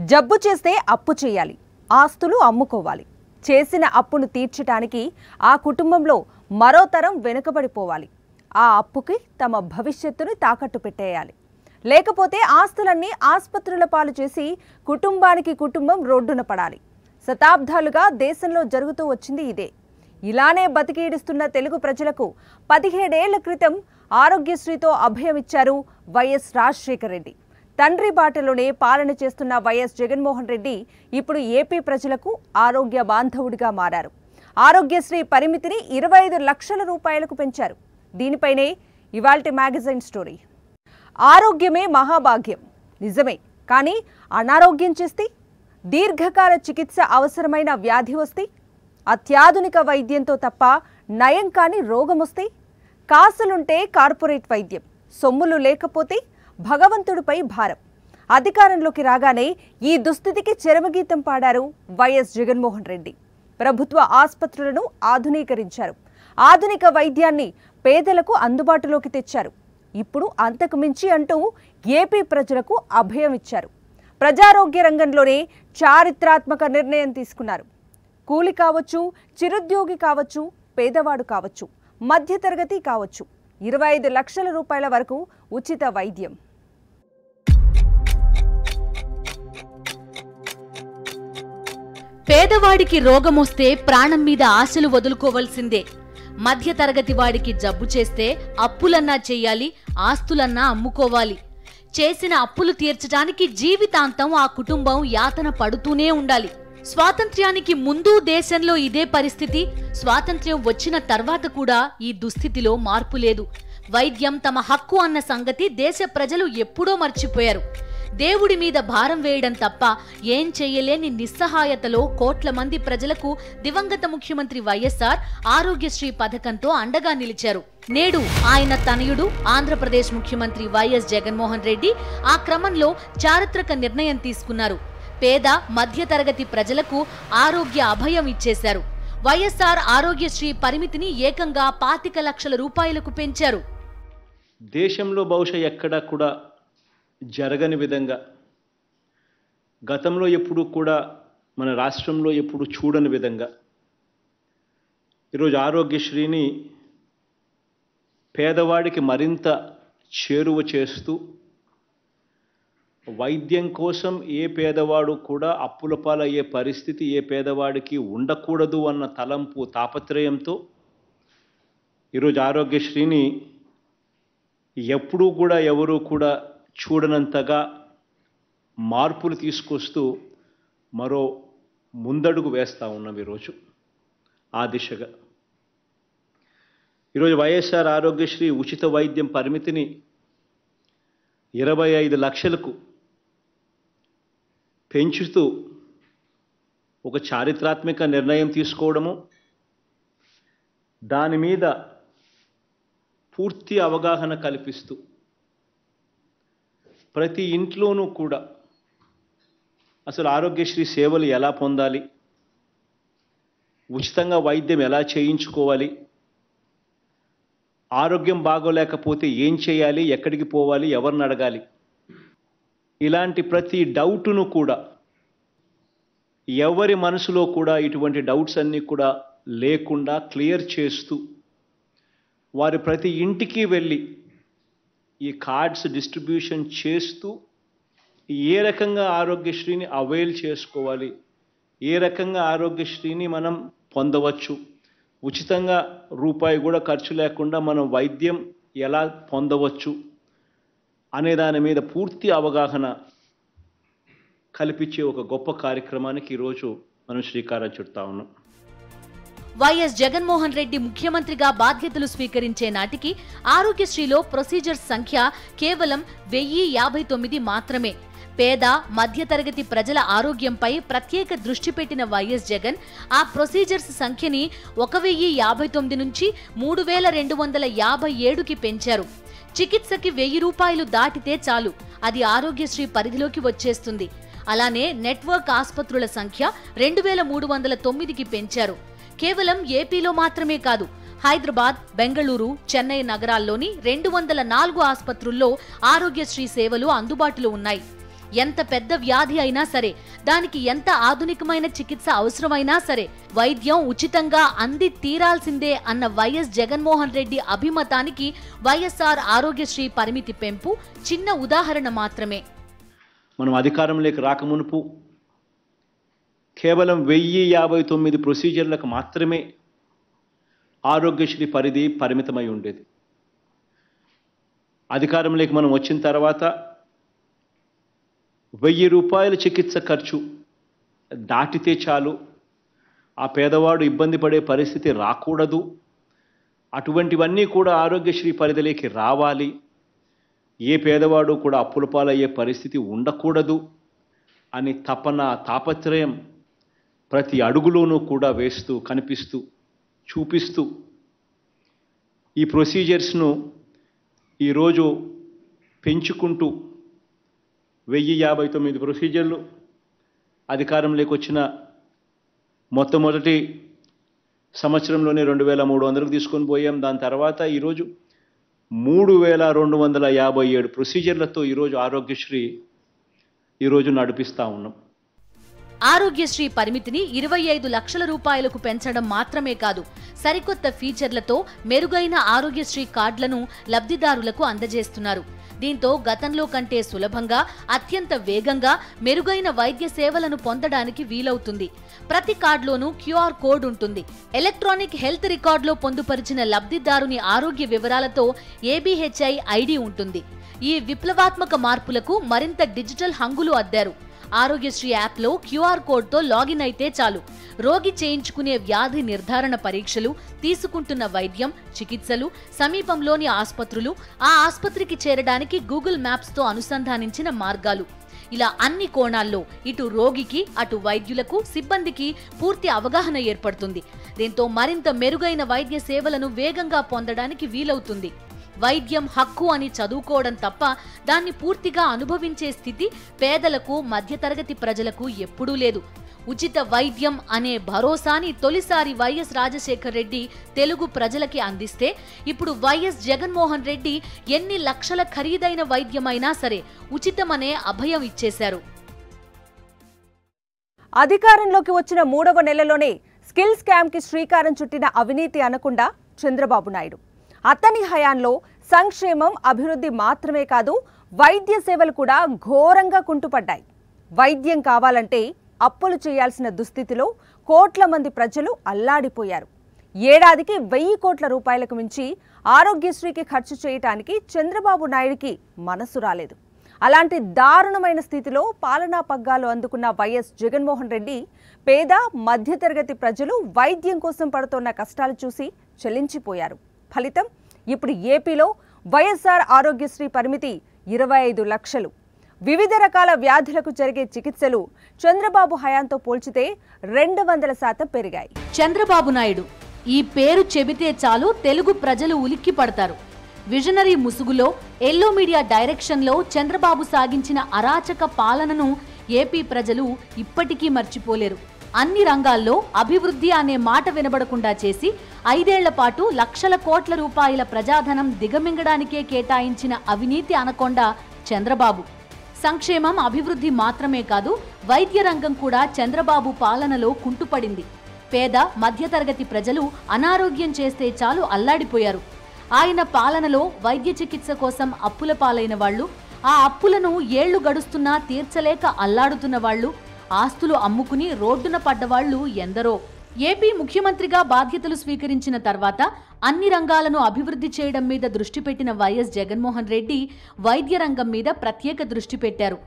జబ్బు చేస్తే అప్పు చేయాలి, ఆస్తులు అమ్ముకోవాలి. చేసిన అప్పును తీర్చడానికి ఆ కుటుంబంలో మరో తరం వెనుకబడిపోవాలి. ఆ అప్పుకి తమ భవిష్యత్తును తాకట్టు పెట్టేయాలి. లేకపోతే ఆస్తులన్నీ ఆసుపత్రుల పాలు చేసి కుటుంబానికి కుటుంబం రోడ్డున పడాలి. శతాబ్దాలుగా దేశంలో జరుగుతూ వచ్చింది ఇదే. ఇలానే బతికీడుస్తున్న తెలుగు ప్రజలకు 17 ఏళ్ల క్రితం ఆరోగ్యశ్రీతో అభయమిచ్చారు వైఎస్ రాజశేఖర రెడ్డి. తండ్రి బాటలోనే పాలన చేస్తున్న వైఎస్ జగన్మోహన్ రెడ్డి ఇప్పుడు ఏపీ ప్రజలకు ఆరోగ్య బాంధవుడిగా మారారు. ఆరోగ్యశ్రీ పరిమితిని 25 లక్షల రూపాయలకు పెంచారు. దీనిపైనే ఇవాల్టి మ్యాగజైన్ స్టోరీ. ఆరోగ్యమే మహాభాగ్యం నిజమే, కానీ అనారోగ్యం చేస్తే, దీర్ఘకాల చికిత్స అవసరమైన వ్యాధి వస్తే, అత్యాధునిక వైద్యంతో తప్ప నయం కాని రోగం వస్తే, కాసులుంటే కార్పొరేట్ వైద్యం, సొమ్ములు లేకపోతే భగవంతుడిపై భారం. అధికారంలోకి రాగానే ఈ దుస్థితికి చరమగీతం పాడారు వైఎస్ జగన్మోహన్ రెడ్డి. ప్రభుత్వ ఆసుపత్రులను ఆధునీకరించారు. ఆధునిక వైద్యాన్ని పేదలకు అందుబాటులోకి తెచ్చారు. ఇప్పుడు అంతకు మించి అంటూ ఏపీ ప్రజలకు అభయం ఇచ్చారు. ప్రజారోగ్య రంగంలోనే చారిత్రాత్మక నిర్ణయం తీసుకున్నారు. కూలి కావచ్చు, చిరుద్యోగి కావచ్చు, పేదవాడు కావచ్చు, మధ్యతరగతి కావచ్చు, 25 లక్షల రూపాయల వరకు ఉచిత వైద్యం. పేదవాడికి రోగమొస్తే ప్రాణం మీద ఆశలు వదులుకోవాల్సిందే. మధ్యతరగతి వాడికి జబ్బు చేస్తే అప్పులన్నా చెయ్యాలి, ఆస్తులన్నా అమ్ముకోవాలి. చేసిన అప్పులు తీర్చడానికి జీవితాంతం ఆ కుటుంబం యాతన పడుతూనే ఉండాలి. స్వాతంత్ర్యానికి ముందు దేశంలో ఇదే పరిస్థితి. స్వాతంత్ర్యం వచ్చిన తర్వాత కూడా ఈ దుస్థితిలో మార్పు లేదు. వైద్యం తమ హక్కు అన్న సంగతి దేశ ప్రజలు ఎప్పుడో మర్చిపోయారు. దేవుడి మీద భారం వేయడం తప్ప ఏం చెయ్యలేని నిస్సహాయతలో కోట్ల మంది ప్రజలకు దివంగత ముఖ్యమంత్రి వైఎస్ఆర్ ఆరోగ్యశ్రీ పథకంతో అండగా నిలిచారు. నేడు ఆయన తనయుడు ఆంధ్రప్రదేశ్ ముఖ్యమంత్రి వైఎస్ జగన్మోహన్ రెడ్డి ఆ క్రమంలో చారిత్రక నిర్ణయం తీసుకున్నారు. పేద మధ్యతరగతి ప్రజలకు ఆరోగ్య అభయం ఇచ్చేశారు. వైఎస్ఆర్ ఆరోగ్యశ్రీ పరిమితిని ఏకంగా 25 లక్షల రూపాయలకు పెంచారు. దేశంలో బహుశా ఎక్కడా కూడా జరగని విధంగా, గతంలో ఎప్పుడు కూడా మన రాష్ట్రంలో ఎప్పుడు చూడని విధంగా ఈరోజు ఆరోగ్యశ్రీని పేదవాడికి మరింత చేరువ చేస్తూ, వైద్యం కోసం ఏ పేదవాడు కూడా అప్పుల పాలయ్యే పరిస్థితి ఏ పేదవాడికి ఉండకూడదు అన్న తలంపు తాపత్రయంతో ఈరోజు ఆరోగ్యశ్రీని ఎప్పుడూ కూడా ఎవరూ కూడా చూడనంతగా మార్పులు తీసుకొస్తూ మరో ముందడుగు వేస్తూ ఉన్నాం ఈరోజు ఆ దిశగా. ఈరోజు వైఎస్ఆర్ ఆరోగ్యశ్రీ ఉచిత వైద్యం పరిమితిని 25 లక్షలకు పెంచుతూ ఒక చారిత్రాత్మక నిర్ణయం తీసుకోవడము, దాని మీద పూర్తి అవగాహన కల్పిస్తూ ప్రతి ఇంట్లోనూ కూడా అసలు ఆరోగ్యశ్రీ సేవలు ఎలా పొందాలి, ఉచితంగా వైద్యం ఎలా చేయించుకోవాలి, ఆరోగ్యం బాగోలేకపోతే ఏం చేయాలి, ఎక్కడికి పోవాలి, ఎవరిని అడగాలి, ఇలాంటి ప్రతి డౌటును కూడా, ఎవరి మనసులో కూడా ఇటువంటి డౌట్స్ అన్నీ కూడా లేకుండా క్లియర్ చేస్తూ, వారి ప్రతి ఇంటికి వెళ్ళి ఈ కార్డ్స్ డిస్ట్రిబ్యూషన్ చేస్తూ ఏ రకంగా ఆరోగ్యశ్రీని అవైల్ చేసుకోవాలి, ఏ రకంగా ఆరోగ్యశ్రీని మనం పొందవచ్చు, ఉచితంగా రూపాయి కూడా ఖర్చు లేకుండా మనం వైద్యం ఎలా పొందవచ్చు అనే దాని మీద పూర్తి అవగాహన కల్పించే ఒక గొప్ప కార్యక్రమానికి ఈరోజు మనం శ్రీకారం చుడతా ఉన్నాం. వైఎస్ జగన్మోహన్ రెడ్డి ముఖ్యమంత్రిగా బాధ్యతలు స్వీకరించే నాటికి ఆరోగ్యశ్రీలో ప్రొసీజర్స్ సంఖ్య కేవలం 1059 మాత్రమే. పేద మధ్యతరగతి ప్రజల ఆరోగ్యంపై ప్రత్యేక దృష్టి పెట్టిన వైఎస్ జగన్ ఆ ప్రొసీజర్స్ సంఖ్యని 1059 నుంచి 3257కి పెంచారు. చికిత్సకి 1000 రూపాయలు దాటితే చాలు, అది ఆరోగ్యశ్రీ పరిధిలోకి వచ్చేస్తుంది. అలానే నెట్వర్క్ ఆసుపత్రుల సంఖ్య 2309కి పెంచారు. కేవలం ఏపీలో మాత్రమే కాదు, హైదరాబాద్, బెంగళూరు, చెన్నై నగరాల్లోని 204 ఆసుపత్రుల్లో ఆరోగ్యశ్రీ సేవలు అందుబాటులో ఉన్నాయి. ఎంత పెద్ద వ్యాధి అయినా సరే, దానికి ఎంత ఆధునికమైన చికిత్స అవసరమైనా సరే వైద్యం ఉచితంగా అంది తీరాల్సిందే అన్న వైఎస్ జగన్మోహన్ రెడ్డి అభిమతానికి వైఎస్ఆర్ ఆరోగ్యశ్రీ పరిమితి పెంపు చిన్న ఉదాహరణ మాత్రమే. మనం అధికారంలోకి రాకమునుపు కేవలం 1059 ప్రొసీజర్లకు మాత్రమే ఆరోగ్యశ్రీ పరిధి పరిమితమై ఉండేది. అధికారంలోకి మనం వచ్చిన తర్వాత 1000 రూపాయల చికిత్స ఖర్చు దాటితే చాలు, ఆ పేదవాడు ఇబ్బంది పడే పరిస్థితి రాకూడదు, అటువంటివన్నీ కూడా ఆరోగ్యశ్రీ పరిధిలోకి రావాలి, ఏ పేదవాడు కూడా అప్పుల పాలయ్యే పరిస్థితి ఉండకూడదు అని తపన తాపత్రయం ప్రతి అడుగులోనూ కూడా వేస్తూ కనిపిస్తూ చూపిస్తూ ఈ ప్రొసీజర్స్ను ఈరోజు పెంచుకుంటూ 1059 ప్రొసీజర్లు అధికారంలోకి వచ్చిన మొట్టమొదటి సంవత్సరంలోనే 2300కు తీసుకొని పోయాం. దాని తర్వాత ఈరోజు 3257 ప్రొసీజర్లతో ఈరోజు ఆరోగ్యశ్రీ ఈరోజు నడిపిస్తూ ఉన్నాం. ఆరోగ్యశ్రీ పరిమితిని 25 లక్షల రూపాయలకు పెంచడం మాత్రమే కాదు, సరికొత్త ఫీచర్లతో మెరుగైన ఆరోగ్యశ్రీ కార్డులను లబ్ధిదారులకు అందజేస్తున్నారు. దీంతో గతంలో కంటే సులభంగా, అత్యంత వేగంగా మెరుగైన వైద్య సేవలను పొందడానికి వీలవుతుంది. ప్రతి కార్డులోనూ QR కోడ్ ఉంటుంది. ఎలక్ట్రానిక్ హెల్త్ రికార్డులో పొందుపరిచిన లబ్ధిదారుని ఆరోగ్య వివరాలతో ABHI ID ఉంటుంది. ఈ విప్లవాత్మక మార్పులకు మరింత డిజిటల్ హంగులు అద్దారు. ఆరోగ్యశ్రీ యాప్లో QR కోడ్తో లాగిన్ అయితే చాలు, రోగి చేయించుకునే వ్యాధి నిర్ధారణ పరీక్షలు, తీసుకుంటున్న వైద్యం, చికిత్సలు, సమీపంలోని ఆసుపత్రులు, ఆ ఆసుపత్రికి చేరడానికి గూగుల్ మ్యాప్స్తో అనుసంధానించిన మార్గాలు, ఇలా అన్ని కోణాల్లో ఇటు రోగికి, అటు వైద్యులకు, సిబ్బందికి పూర్తి అవగాహన ఏర్పడుతుంది. దీంతో మరింత మెరుగైన వైద్య సేవలను వేగంగా పొందడానికి వీలవుతుంది. వైద్యం హక్కు అని చదువుకోవడం తప్ప దాన్ని పూర్తిగా అనుభవించే స్థితి పేదలకు, మధ్యతరగతి ప్రజలకు ఎప్పుడూ లేదు. ఉచిత వైద్యం అనే భరోసాని తొలిసారి వైఎస్ రాజశేఖర్ రెడ్డి తెలుగు ప్రజలకి అందిస్తే, ఇప్పుడు వైఎస్ జగన్మోహన్ రెడ్డి ఎన్ని లక్షల ఖరీదైన వైద్యమైనా సరే ఉచితమనే అభయం ఇచ్చేశారు. అధికారంలోకి వచ్చిన 3వ నెలలోనే స్కిల్ స్కామ్కి శ్రీకారం చుట్టిన అవినీతి అనకుండా చంద్రబాబు నాయుడు. అతని హయాంలో సంక్షేమం, అభివృద్ధి మాత్రమే కాదు, వైద్య సేవలు కూడా ఘోరంగా కుంటుపడ్డాయి. వైద్యం కావాలంటే అప్పులు చేయాల్సిన దుస్థితిలో కోట్ల మంది ప్రజలు అల్లాడిపోయారు. ఏడాదికి 1000 కోట్ల రూపాయలకు మించి ఆరోగ్యశ్రీకి ఖర్చు చేయటానికి చంద్రబాబు నాయుడికి మనసు రాలేదు. అలాంటి దారుణమైన స్థితిలో పాలనా పగ్గాలు అందుకున్న వైఎస్ జగన్మోహన్ రెడ్డి పేద, మధ్యతరగతి ప్రజలు వైద్యం కోసం పడుతున్న కష్టాలు చూసి చెల్లించిపోయారు. ఫలితం ఇప్పుడు ఏపీలో వైఎస్ఆర్ ఆరోగ్యశ్రీ పరిమితి 25 లక్షలు. వివిధ రకాల వ్యాధులకు జరిగే చికిత్సలు చంద్రబాబు హయాంతో పోల్చితే 200% పెరిగాయి. చంద్రబాబు నాయుడు ఈ పేరు చెబితే చాలు తెలుగు ప్రజలు ఉలిక్కి పడతారు. విజనరీ ముసుగులో, ఎల్లో మీడియా డైరెక్షన్లో చంద్రబాబు సాగించిన అరాచక పాలనను ఏపీ ప్రజలు ఇప్పటికీ మర్చిపోలేరు. అన్ని రంగాల్లో అభివృద్ధి అనే మాట వినబడకుండా చేసి 5 ఏళ్ల పాటు లక్షల కోట్ల రూపాయల ప్రజాధనం దిగమింగడానికే కేటాయించిన అవినీతి అనకొండ చంద్రబాబు. సంక్షేమం, అభివృద్ధి మాత్రమే కాదు, వైద్య రంగం కూడా చంద్రబాబు పాలనలో కుంటుపడింది. పేద, మధ్యతరగతి ప్రజలు అనారోగ్యం చేస్తే చాలు అల్లాడిపోయారు. ఆయన పాలనలో వైద్య చికిత్స కోసం అప్పుల పాలైన వాళ్లు, ఆ అప్పులను ఏళ్లు గడుస్తున్నా తీర్చలేక అల్లాడుతున్న వాళ్లు, ఆస్తులు అమ్ముకుని రోడ్డున పడ్డవాళ్లు ఎందరో. ఏపీ ముఖ్యమంత్రిగా బాధ్యతలు స్వీకరించిన తర్వాత అన్ని రంగాలను అభివృద్ధి చేయడం మీద దృష్టి పెట్టిన వైఎస్ జగన్మోహన్ రెడ్డి వైద్య రంగం మీద ప్రత్యేక దృష్టి పెట్టారు.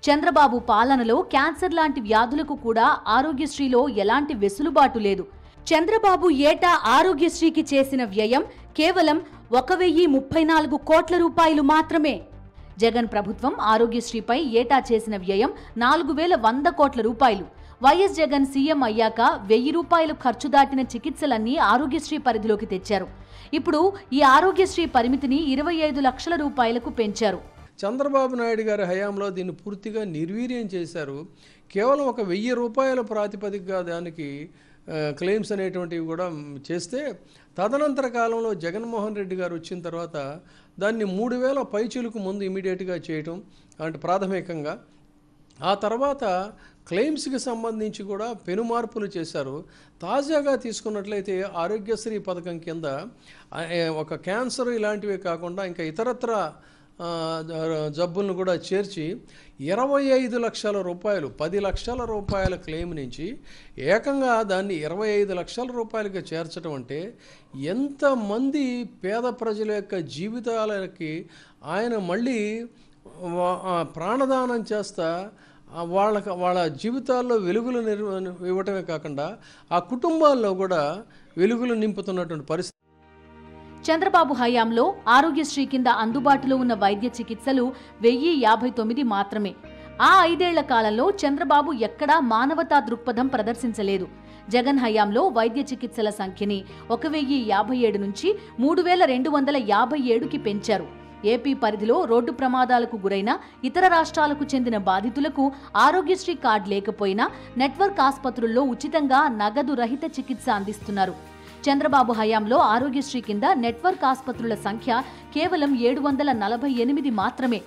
చంద్రబాబు పాలనలో క్యాన్సర్ లాంటి వ్యాధులకు కూడా ఆరోగ్యశ్రీలో ఎలాంటి వెసులుబాటు లేదు. చంద్రబాబు ఏటా ఆరోగ్యశ్రీకి చేసిన వ్యయం కేవలం 1034 కోట్ల రూపాయలు మాత్రమే. జగన్ ప్రభుత్వం ఆరోగ్యశ్రీపై ఏటా చేసిన వ్యయం 4100 కోట్ల రూపాయలు. వైఎస్ జగన్ సీఎం అయ్యాక 1000 రూపాయలు ఖర్చు దాటిన చికిత్సలన్నీ ఆరోగ్యశ్రీ పరిధిలోకి తెచ్చారు. ఇప్పుడు ఈ ఆరోగ్యశ్రీ పరిమితిని 25 లక్షల రూపాయలకు పెంచారు. చంద్రబాబు నాయుడు గారి హయాంలో దీన్ని పూర్తిగా నిర్వీర్యం చేశారు. కేవలం 1000 రూపాయల ప్రాతిపదికగా దానికి క్లెయిమ్స్ అనేటువంటివి కూడా చేస్తే, తదనంతర కాలంలో జగన్మోహన్ రెడ్డి గారు వచ్చిన తర్వాత దాన్ని 3000 పైచీలకు ముందు ఇమీడియట్గా చేయటం, అంటే ప్రాథమికంగా ఆ తర్వాత క్లెయిమ్స్కి సంబంధించి కూడా పెను మార్పులు చేశారు. తాజాగా తీసుకున్నట్లయితే ఆరోగ్యశ్రీ పథకం కింద ఒక క్యాన్సర్ ఇలాంటివే కాకుండా ఇంకా ఇతరత్ర జబ్బులను కూడా చేర్చి 25 లక్షల రూపాయలు, 10 లక్షల రూపాయల క్లెయిమ్ నుంచి ఏకంగా దాన్ని 25 లక్షల రూపాయలకి చేర్చడం అంటే ఎంతమంది పేద ప్రజల యొక్క జీవితాలకి ఆయన మళ్ళీ ప్రాణదానం చేస్తా వాళ్ళ జీవితాల్లో వెలుగులు ఇవ్వటమే కాకుండా ఆ కుటుంబాల్లో కూడా వెలుగులు నింపుతున్నటువంటి పరిస్థితి. చంద్రబాబు హయాంలో ఆరోగ్యశ్రీ కింద అందుబాటులో ఉన్న వైద్య చికిత్సలు 1059 మాత్రమే. ఆ 5 ఏళ్ల కాలంలో చంద్రబాబు ఎక్కడా మానవతా దృక్పథం ప్రదర్శించలేదు. జగన్ హయాంలో వైద్య చికిత్సల సంఖ్యని 1057 నుంచి 3257కి పెంచారు. ఏపీ పరిధిలో రోడ్డు ప్రమాదాలకు గురైన ఇతర రాష్ట్రాలకు చెందిన బాధితులకు ఆరోగ్యశ్రీ కార్డు లేకపోయినా నెట్వర్క్ ఆసుపత్రుల్లో ఉచితంగా నగదు రహిత చికిత్స అందిస్తున్నారు. చంద్రబాబు హయాంలో ఆరోగ్యశ్రీ కింద నెట్వర్క్ ఆసుపత్రుల సంఖ్య కేవలం 748 మాత్రమే.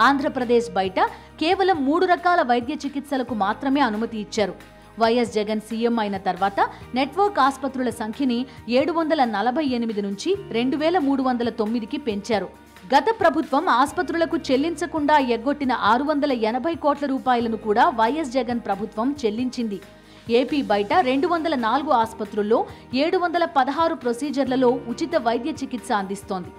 ఆంధ్రప్రదేశ్ బయట కేవలం 3 రకాల వైద్య చికిత్సలకు మాత్రమే అనుమతి ఇచ్చారు. వైఎస్ జగన్ సీఎం అయిన తర్వాత నెట్వర్క్ ఆసుపత్రుల సంఖ్యని 748 నుంచి 2309కి పెంచారు. గత ప్రభుత్వం ఆసుపత్రులకు చెల్లించకుండా ఎగ్గొట్టిన 680 కోట్ల రూపాయలను కూడా వైఎస్ జగన్ ప్రభుత్వం చెల్లించింది. ఏపీ బయట 204 ఆసుపత్రుల్లో 716 ప్రొసీజర్లలో ఉచిత వైద్య చికిత్స అందిస్తోంది.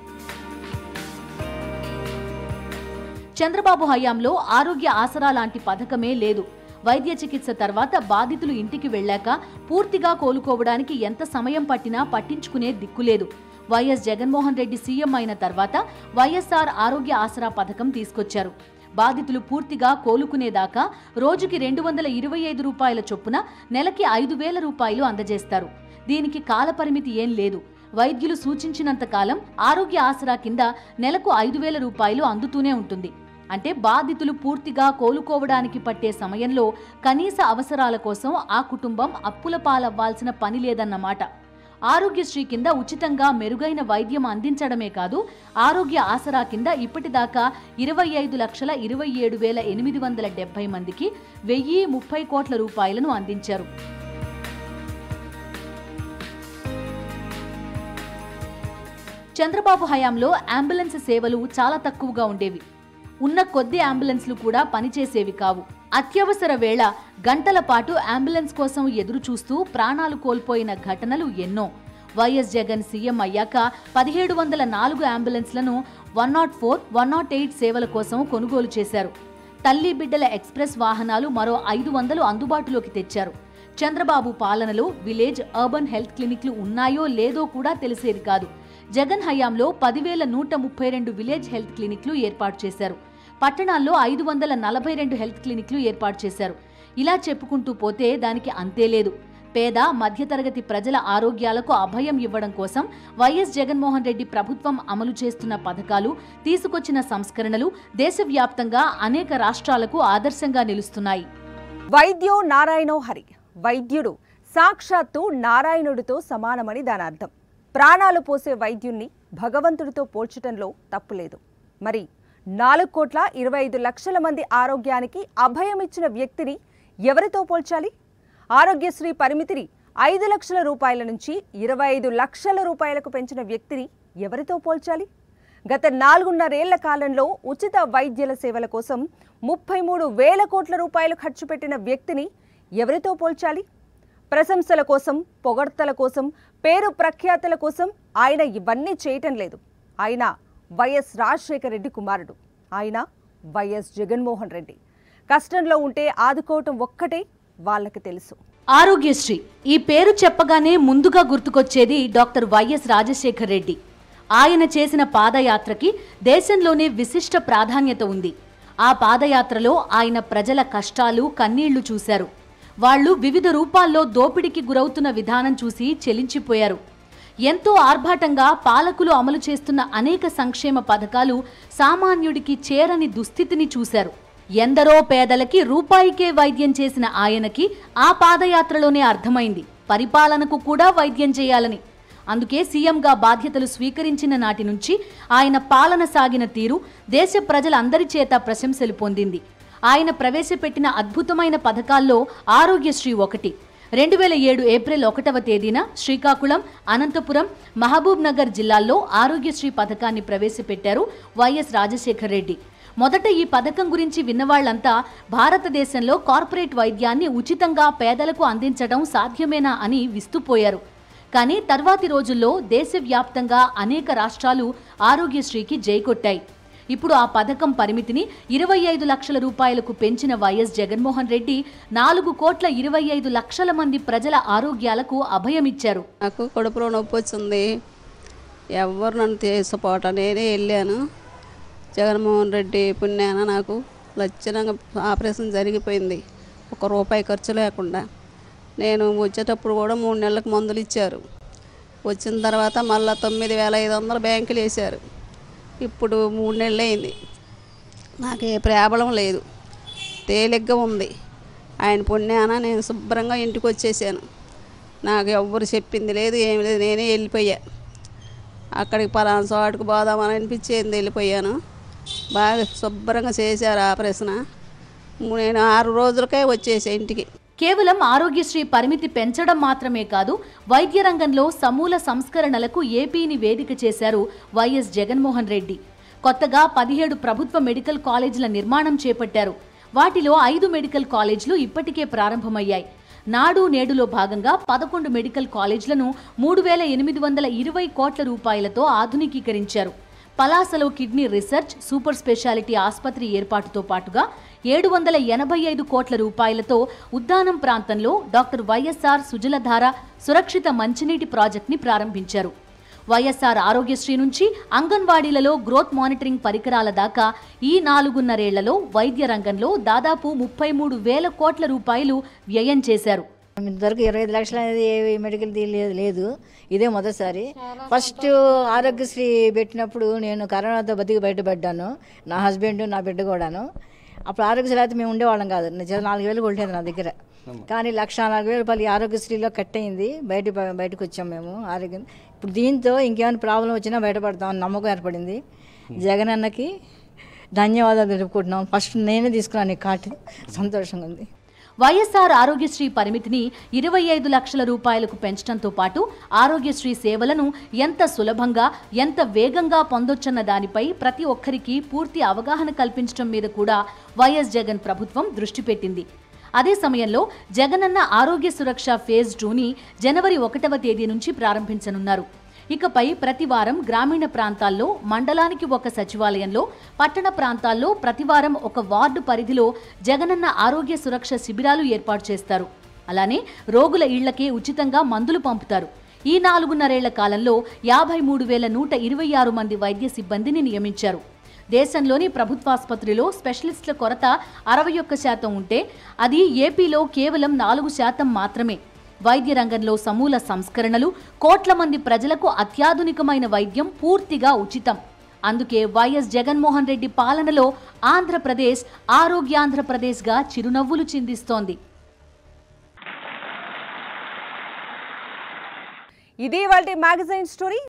చంద్రబాబు హయాంలో ఆరోగ్య ఆసరా లాంటి పథకమే లేదు. వైద్య చికిత్స తర్వాత బాధితులు ఇంటికి వెళ్లాక పూర్తిగా కోలుకోవడానికి ఎంత సమయం పట్టినా పట్టించుకునే దిక్కులేదు. వైఎస్ జగన్మోహన్ రెడ్డి సీఎం అయిన తర్వాత వైఎస్ఆర్ ఆరోగ్య ఆసరా పథకం తీసుకొచ్చారు. బాధితులు పూర్తిగా కోలుకునేదాకా రోజుకి 225 రూపాయల చొప్పున నెలకి 5,000 రూపాయలు అందజేస్తారు. దీనికి కాలపరిమితి ఏం లేదు. వైద్యులు సూచించినంత కాలం ఆరోగ్య ఆసరా కింద నెలకు 5,000 రూపాయలు అందుతూనే ఉంటుంది. అంటే బాధితులు పూర్తిగా కోలుకోవడానికి పట్టే సమయంలో కనీస అవసరాల కోసం ఆ కుటుంబం అప్పుల పాలవ్వాల్సిన పని లేదన్నమాట. ఆరోగ్యశ్రీ కింద ఉచితంగా మెరుగైన వైద్యం అందించడమే కాదు, ఆరోగ్య ఆసరా కింద ఇప్పటిదాకా 25,27,870 మందికి 1,030 కోట్ల రూపాయలను అందించారు. చంద్రబాబు హయాంలో అంబులెన్స్ సేవలు చాలా తక్కువగా ఉండేవి. ఉన్న కొద్ది అంబులెన్స్లు కూడా పనిచేసేవి కావు. అత్యవసర వేళ గంటల పాటు అంబులెన్స్ కోసం ఎదురు చూస్తూ ప్రాణాలు కోల్పోయిన ఘటనలు ఎన్నో. వైఎస్ జగన్ సీఎం అయ్యాక 1704 అంబులెన్స్లను 104, 108 సేవల కోసం కొనుగోలు చేశారు. తల్లి బిడ్డల ఎక్స్ప్రెస్ వాహనాలు మరో 500 అందుబాటులోకి తెచ్చారు. చంద్రబాబు పాలనలో విలేజ్, అర్బన్ హెల్త్ క్లినిక్లు ఉన్నాయో లేదో కూడా తెలిసేది కాదు. జగన్ హయాంలో 10,132 విలేజ్ హెల్త్ క్లినిక్లు ఏర్పాటు చేశారు. పట్టణాల్లో 542 హెల్త్ క్లినిక్లు ఏర్పాటు చేశారు. ఇలా చెప్పుకుంటూ పోతే దానికి అంతే లేదు. పేద, మధ్యతరగతి ప్రజల ఆరోగ్యాలకు అభయం ఇవ్వడం కోసం వైఎస్ జగన్మోహన్ రెడ్డి ప్రభుత్వం అమలు చేస్తున్న పథకాలు, తీసుకొచ్చిన సంస్కరణలు దేశవ్యాప్తంగా అనేక రాష్ట్రాలకు ఆదర్శంగా నిలుస్తున్నాయి. వైద్యో నారాయణో హరి. వైద్యుడు సాక్షాత్తు నారాయణుడితో సమానమని దాని అర్థం. ప్రాణాలు పోసే వైద్యుణ్ణి భగవంతుడితో పోల్చటంలో తప్పులేదు. మరి 4,25,00,000 మంది ఆరోగ్యానికి అభయమిచ్చిన వ్యక్తిని ఎవరితో పోల్చాలి? ఆరోగ్యశ్రీ పరిమితిని 5 లక్షల రూపాయల నుంచి 25 లక్షల రూపాయలకు పెంచిన వ్యక్తిని ఎవరితో పోల్చాలి? గత 4.5 ఏళ్ల కాలంలో ఉచిత వైద్యుల సేవల కోసం 33,000 కోట్ల రూపాయలు ఖర్చు పెట్టిన వ్యక్తిని ఎవరితో పోల్చాలి? ప్రశంసల కోసం, పొగడ్తల కోసం, పేరు ప్రఖ్యాతల కోసం ఆయన ఇవన్నీ చేయటం లేదు. ఆయన వైఎస్ రాజశేఖర రెడ్డి కుమారుడు. ఆయన వైఎస్ జగన్మోహన్ రెడ్డి. కష్టంలో ఉంటే ఆదుకోవటం ఒక్కటే వాళ్ళకి తెలుసు. ఆరోగ్యశ్రీ ఈ పేరు చెప్పగానే ముందుగా గుర్తుకొచ్చేది డాక్టర్ వైఎస్ రాజశేఖర రెడ్డి. ఆయన చేసిన పాదయాత్రకి దేశంలోనే విశిష్ట ప్రాధాన్యత ఉంది. ఆ పాదయాత్రలో ఆయన ప్రజల కష్టాలు, కన్నీళ్లు చూశారు. వాళ్లు వివిధ రూపాల్లో దోపిడీకి గురవుతున్న విధానం చూసి చెలించిపోయారు. ఎంతో ఆర్భాటంగా పాలకులు అమలు చేస్తున్న అనేక సంక్షేమ పథకాలు సామాన్యుడికి చేరని దుస్థితిని చూశారు. ఎందరో పేదలకి రూపాయికే వైద్యం చేసిన ఆయనకి ఆ పాదయాత్రలోనే అర్థమైంది పరిపాలనకు కూడా వైద్యం చేయాలని. అందుకే సీఎంగా బాధ్యతలు స్వీకరించిన నాటి నుంచి ఆయన పాలన సాగిన తీరు దేశ ప్రజలందరి చేత ప్రశంసలు పొందింది. ఆయన ప్రవేశపెట్టిన అద్భుతమైన పథకాల్లో ఆరోగ్యశ్రీ ఒకటి. 2007 ఏప్రిల్ 1వ తేదీన శ్రీకాకుళం, అనంతపురం, మహబూబ్ నగర్ జిల్లాల్లో ఆరోగ్యశ్రీ పథకాన్ని ప్రవేశపెట్టారు వైఎస్ రాజశేఖర్ రెడ్డి. మొదట ఈ పథకం గురించి విన్నవాళ్లంతా భారతదేశంలో కార్పొరేట్ వైద్యాన్ని ఉచితంగా పేదలకు అందించడం సాధ్యమేనా అని విస్తుపోయారు. కానీ తర్వాతి రోజుల్లో దేశవ్యాప్తంగా అనేక రాష్ట్రాలు ఆరోగ్యశ్రీకి జైకొట్టాయి. ఇప్పుడు ఆ పథకం పరిమితిని 25 లక్షల రూపాయలకు పెంచిన వైఎస్ జగన్మోహన్ రెడ్డి 4,25,00,000 మంది ప్రజల ఆరోగ్యాలకు అభయమిచ్చారు. నాకు కడుపులో నొప్పి వచ్చింది, ఎవరు నన్ను తీసుకోపోవటం, నేనే వెళ్ళాను. జగన్మోహన్ రెడ్డి పుణ్యాన నాకు లక్షణంగా ఆపరేషన్ జరిగిపోయింది, 1 రూపాయి ఖర్చు లేకుండా. నేను వచ్చేటప్పుడు కూడా 3 నెలలకు మందులు ఇచ్చారు. వచ్చిన తర్వాత మళ్ళీ 9,500 బ్యాంకులు వేశారు. ఇప్పుడు 3 నెలలు అయింది, నాకు ఏ ప్రాబ్లం లేదు, తేలిగ్గా ఉంది. ఆయన పుణ్యాన నేను శుభ్రంగా ఇంటికి వచ్చేసాను. నాకు ఎవ్వరు చెప్పింది లేదు, ఏమి లేదు, నేనే వెళ్ళిపోయా. అక్కడికి పలానా చోటుకు పోదామని అనిపించేది, వెళ్ళిపోయాను. బాగా శుభ్రంగా చేశారు ఆపరేషన్. నేను 6 రోజులకే వచ్చేసా ఇంటికి. కేవలం ఆరోగ్యశ్రీ పరిమితి పెంచడం మాత్రమే కాదు, వైద్య రంగంలో సమూల సంస్కరణలకు ఏపీని వేదిక చేశారు వైఎస్ జగన్మోహన్ రెడ్డి. కొత్తగా 17 ప్రభుత్వ మెడికల్ కాలేజీల నిర్మాణం చేపట్టారు. వాటిలో 5 మెడికల్ కాలేజీలు ఇప్పటికే ప్రారంభమయ్యాయి. నాడు నేడులో భాగంగా 11 మెడికల్ కాలేజీలను 3,820 కోట్ల రూపాయలతో ఆధునికీకరించారు. పలాసలో కిడ్నీ రీసెర్చ్, సూపర్ స్పెషాలిటీ ఆసుపత్రి ఏర్పాటుతో పాటుగా 785 కోట్ల రూపాయలతో ఉద్దానం ప్రాంతంలో డాక్టర్ వైఎస్ఆర్ సుజలధార సురక్షిత మంచినీటి ప్రాజెక్టుని ప్రారంభించారు. వైఎస్ఆర్ ఆరోగ్యశ్రీ నుంచి అంగన్వాడీలలో గ్రోత్ మానిటరింగ్ పరికరాల దాకా ఈ 4.5 ఏళ్లలో వైద్య రంగంలో దాదాపు 33,000 కోట్ల రూపాయలు వ్యయం చేశారు. ఇంతవరకు 25 లక్షలు అనేది ఏ మెడికల్ లేదు, ఇదే మొదటిసారి. ఫస్ట్ ఆరోగ్యశ్రీ పెట్టినప్పుడు నేను కరోనాతో బతికి బయటపడ్డాను, నా హస్బెండ్, నా బిడ్డ కూడాను. అప్పుడు ఆరోగ్యశ్రీ అయితే మేము ఉండేవాళ్ళం కాదు, 4,000 కొట్టేది నా దగ్గర. కానీ 1,04,000 రూపాయలు ఆరోగ్యశ్రీలో కట్ అయింది, బయటకు వచ్చాం మేము ఆరోగ్యం. ఇప్పుడు దీంతో ఇంకేమైనా ప్రాబ్లం వచ్చినా బయటపడతామని నమ్మకం ఏర్పడింది. జగన్ అన్నకి ధన్యవాదాలు తెలుపుకుంటున్నాం. ఫస్ట్ నేనే తీసుకున్నాను ఈ కార్డు, సంతోషంగా ఉంది. వైఎస్ఆర్ ఆరోగ్యశ్రీ పరిమితిని 25 లక్షల రూపాయలకు పెంచడంతో పాటు ఆరోగ్యశ్రీ సేవలను ఎంత సులభంగా, ఎంత వేగంగా పొందొచ్చన్న దానిపై ప్రతి ఒక్కరికి పూర్తి అవగాహన కల్పించడం మీద కూడా వైఎస్ జగన్ ప్రభుత్వం దృష్టి పెట్టింది. అదే సమయంలో జగనన్న ఆరోగ్య సురక్ష ఫేజ్ 2ని జనవరి 1వ తేదీ నుంచి ప్రారంభించనున్నారు. ఇకపై ప్రతి వారం గ్రామీణ ప్రాంతాల్లో మండలానికి 1 సచివాలయంలో, పట్టణ ప్రాంతాల్లో ప్రతివారం 1 వార్డు పరిధిలో జగనన్న ఆరోగ్య సురక్ష శిబిరాలు ఏర్పాటు చేస్తారు. అలానే రోగుల ఇళ్లకే ఉచితంగా మందులు పంపుతారు. ఈ 4.5 ఏళ్ల కాలంలో 53,126 మంది వైద్య సిబ్బందిని నియమించారు. దేశంలోని ప్రభుత్వాసుపత్రిలో స్పెషలిస్టుల కొరత 61% ఉంటే అది ఏపీలో కేవలం 4% మాత్రమే. వైద్య రంగంలో సమూల సంస్కరణలు, కోట్ల మంది ప్రజలకు అత్యాధునికమైన వైద్యం పూర్తిగా ఉచితం. అందుకే వైఎస్ జగన్మోహన్ రెడ్డి పాలనలో ఆంధ్రప్రదేశ్ ఆరోగ్యాంధ్రప్రదేశ్గా చిరునవ్వులు చిందిస్తోంది. ఇది ఇవాల్టి మ్యాగజైన్ స్టోరీ.